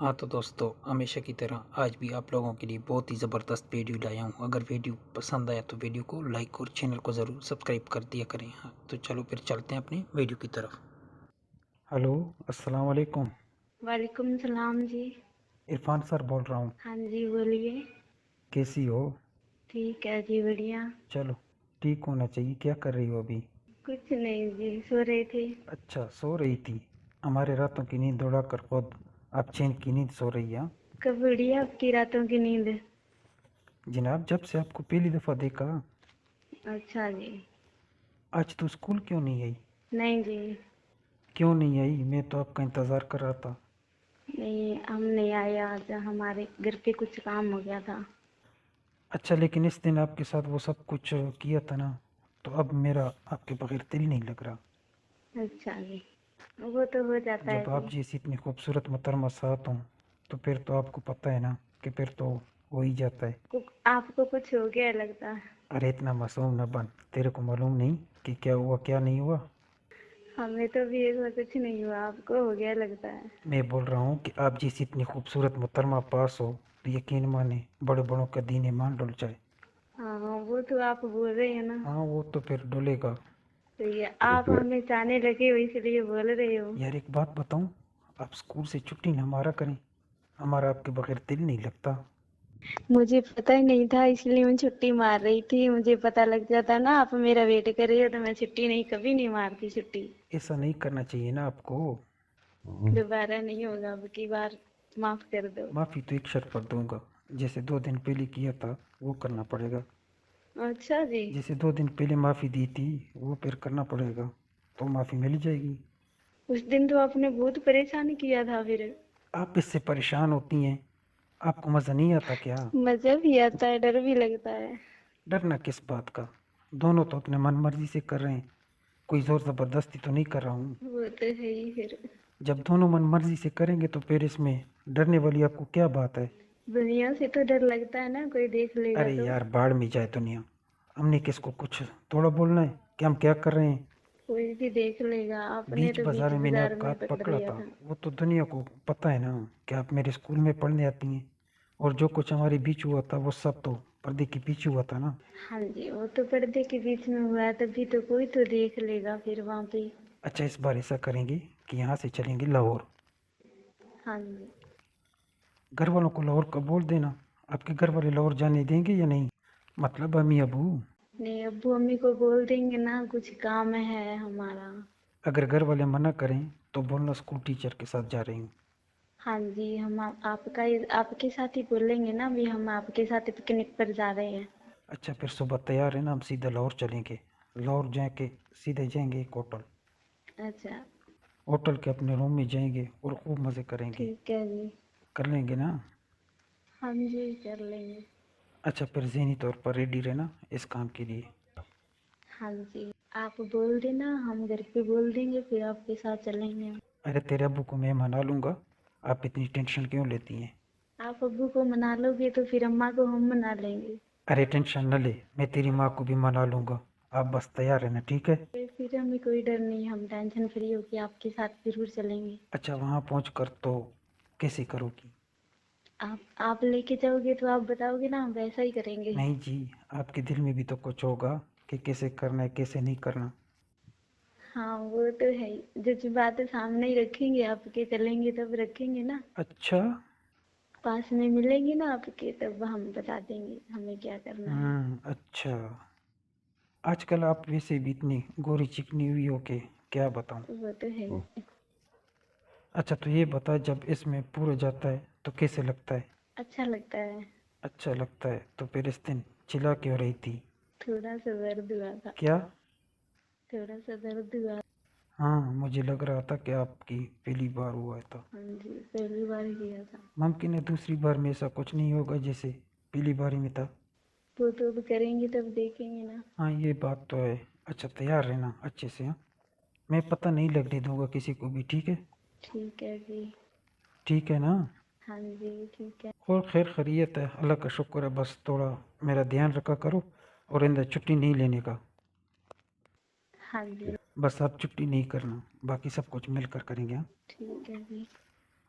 हाँ तो दोस्तों, हमेशा की तरह आज भी आप लोगों के लिए बहुत ही ज़बरदस्त वीडियो लाया हूँ। अगर वीडियो पसंद आया तो वीडियो को लाइक और चैनल को ज़रूर सब्सक्राइब कर दिया करें। हाँ तो चलो फिर चलते हैं अपनी वीडियो की तरफ। हेलो, अस्सलाम वालेकुम। वालेकुम सलाम जी। इरफान सर बोल रहा हूँ। हाँ जी, बोलिए। कैसी हो? ठीक है जी, बढ़िया। चलो, ठीक होना चाहिए। क्या कर रही हो अभी? कुछ नहीं जी, सो रहे थे। अच्छा, सो रही थी। हमारे रातों की नींद उड़ा कर खुद आप चैन की नींद सो रही हैं। कब बढ़िया आपकी रातों की नींद? जनाब, जब से आपको पहली दफ़ा देखा। अच्छा जी। आज तो स्कूल क्यों नहीं आई? नहीं जी। क्यों नहीं आई? मैं तो आपका इंतज़ार कर रहा था। नहीं, हम नहीं आए आज, हमारे घर पे कुछ काम हो गया था। अच्छा, लेकिन इस दिन आपके साथ वो सब कुछ किया था ना, तो अब मेरा आपके बगैर दिल नहीं लग रहा। अच्छा जी, वो तो हो जाता है जब आप जी। जैसी इतनी खूबसूरत मोहतरमा साथ हों तो फिर तो आपको पता है ना कि फिर तो हो ही जाता है। आपको कुछ हो गया लगता है। अरे इतना मासूम न बन। तेरे को मालूम नहीं कि क्या हुआ क्या नहीं हुआ। हमें तो भी ऐसा कुछ नहीं हुआ, आपको हो गया लगता है। मैं बोल रहा हूँ कि आप जैसी इतनी खूबसूरत मोहतरमा पास हो तो यकीन माने बड़े बड़ों का दीन ईमान डुल जाए। हाँ हाँ, वो तो आप बोल रहे हैं ना। हाँ, वो तो फिर डुलेगा। तो ये आप हमें चाहने लगे हो इसलिए बोल रहे हो। यार एक बात बताऊँ, आप स्कूल से छुट्टी ना हमारा करें। हमारा आपके बगैर दिल नहीं लगता। मुझे पता ही नहीं था, इसलिए मैं छुट्टी मार रही थी। मुझे पता लग जाता ना आप मेरा वेट कर रहे हो तो मैं छुट्टी नहीं, कभी नहीं मारती छुट्टी। ऐसा नहीं करना चाहिए ना आपको। दोबारा नहीं होगा, अब की बार माफ कर दो। माफ़ी तो एक शर्त पर दूंगा। जैसे 2 दिन पहले किया था वो करना पड़ेगा। अच्छा जी। जैसे 2 दिन पहले माफ़ी दी थी वो फिर करना पड़ेगा, तो माफ़ी मिल जाएगी। उस दिन तो आपने बहुत परेशान किया था फिर। आप इससे परेशान होती हैं, आपको मज़ा नहीं आता क्या? मजा भी आता है, डर भी लगता है। डरना किस बात का? दोनों तो अपने मन मर्जी से कर रहे हैं। कोई ज़ोर ज़बरदस्ती तो नहीं कर रहा हूँ। वो तो है ही फिर। जब दोनों मन मर्जी से करेंगे तो फिर इसमें डरने वाली आपको क्या बात है? दुनिया से तो डर लगता है ना, कोई देख लेगा अरे तो। यार, बाढ़ में जाए दुनिया। हमने किसको कुछ थोड़ा बोलना है कि हम क्या कर रहे हैं। कोई भी देख लेगा, आपने बीच तो बाजार बीच में मैंने बाजार आपका में हाथ पकड़ पकड़ा लिया था। था। वो तो दुनिया को पता है ना कि आप मेरे स्कूल में पढ़ने आती हैं। और जो कुछ हमारे बीच हुआ था वो सब तो पर्दे के पीछे हुआ था ना। हाँ जी, वो तो पर्दे के बीच में हुआ है, तभी तो कोई तो देख लेगा फिर वहां पे। अच्छा, इस बार ऐसा करेंगे कि यहाँ से चलेंगे लाहौर। हाँ जी। घर वालों को लाहौर का बोल देना। आपके घर वाले लाहौर जाने देंगे या नहीं? मतलब अम्मी अबू। नहीं, अब्बू अम्मी को बोल देंगे ना, कुछ काम है हमारा। अगर घर वाले मना करें तो बोलना स्कूल टीचर के साथ जा रही हूँ। हाँ जी, हम आपके साथ ही बोलेंगे ना, भी हम आपके साथ पिकनिक पर जा रहे हैं। अच्छा, फिर सुबह तैयार है ना, हम सीधा लाहौर चलेंगे। लाहौर जाके सीधे जाएंगे एक होटल। अच्छा। होटल के अपने रूम में जाएंगे और खूब मज़े करेंगे। ठीक है जी। कर लेंगे ना? हाँ जी, कर लेंगे। अच्छा, फिर ज़हनी तौर पर रेडी रहना इस काम के लिए। हाँ जी, आप बोल देना, हम घर पे बोल देंगे, फिर आपके साथ चलेंगे हम। अरे तेरे अब्बू को मैं मना लूँगा। आप इतनी टेंशन क्यों लेती हैं? आप अब्बू को मना लोगे तो फिर अम्मा को हम मना लेंगे। अरे टेंशन न ले, मैं तेरी माँ को भी मना लूँगा। आप बस तैयार रहना, ठीक है? फिर हमें कोई डर नहीं, हम टेंशन फ्री होके आपके साथ जरूर चलेंगे। अच्छा, वहाँ पहुँच कर तो कैसे करोगी? आप लेके जाओगे तो आप बताओगे ना, हम वैसा ही करेंगे। नहीं जी, आपके दिल में भी तो कुछ होगा कि कैसे करना है कैसे नहीं करना। हाँ, वो तो है ही। जो बातें सामने ही रखेंगे, आपके चलेंगे तब रखेंगे ना। अच्छा। पास में मिलेंगे ना आपके, तब हम बता देंगे हमें क्या करना है। अच्छा। आजकल आप वैसे भी इतनी गोरी चिकनी हुई हो के क्या बताऊँ। वो तो है ही। अच्छा, तो ये बता, जब इसमें पूरा जाता है तो कैसे लगता है? अच्छा लगता है। अच्छा लगता है। तो फिर इस दिन चिल्ला क्यों रही थी? थोड़ा सा दर्द हुआ था। क्या? थोड़ा सा दर्द हुआ। हाँ, मुझे लग रहा था कि आपकी पहली बार हुआ था। हाँ जी, पहली बार किया था। मुमकिन है दूसरी बार में ऐसा कुछ नहीं होगा जैसे पहली बारी में था। वो तो अब करेंगे तब देखेंगे ना। हाँ, ये बात तो है। अच्छा, तैयार रहना अच्छे से, हाँ। मैं पता नहीं लगने दूंगा किसी को भी, ठीक है? ठीक है जी। ठीक है ना? हाँ जी, ठीक है। और खैर खैरियत है, अल्लाह का शुक्र है। बस थोड़ा मेरा ध्यान रखा करो और इंदा छुट्टी नहीं लेने का। हाँ जी। बस आप छुट्टी नहीं करना, बाकी सब कुछ मिलकर करेंगे, हाँ। ठीक है जी।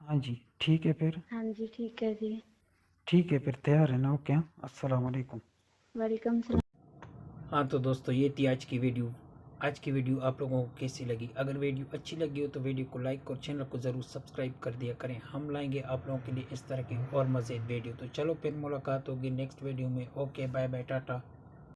हाँ जी, ठीक है फिर। हाँ जी ठीक है जी। ठीक है फिर, तैयार है ना? ओके, अस्सलाम वालेकुम। वेलकम सलाम। हाँ तो दोस्तों, ये थी आज की वीडियो। आज की वीडियो आप लोगों को कैसी लगी? अगर वीडियो अच्छी लगी हो तो वीडियो को लाइक और चैनल को ज़रूर सब्सक्राइब कर दिया करें। हम लाएंगे आप लोगों के लिए इस तरह की और मज़ेद वीडियो। तो चलो फिर मुलाकात होगी नेक्स्ट वीडियो में। Okay, bye bye, Tata.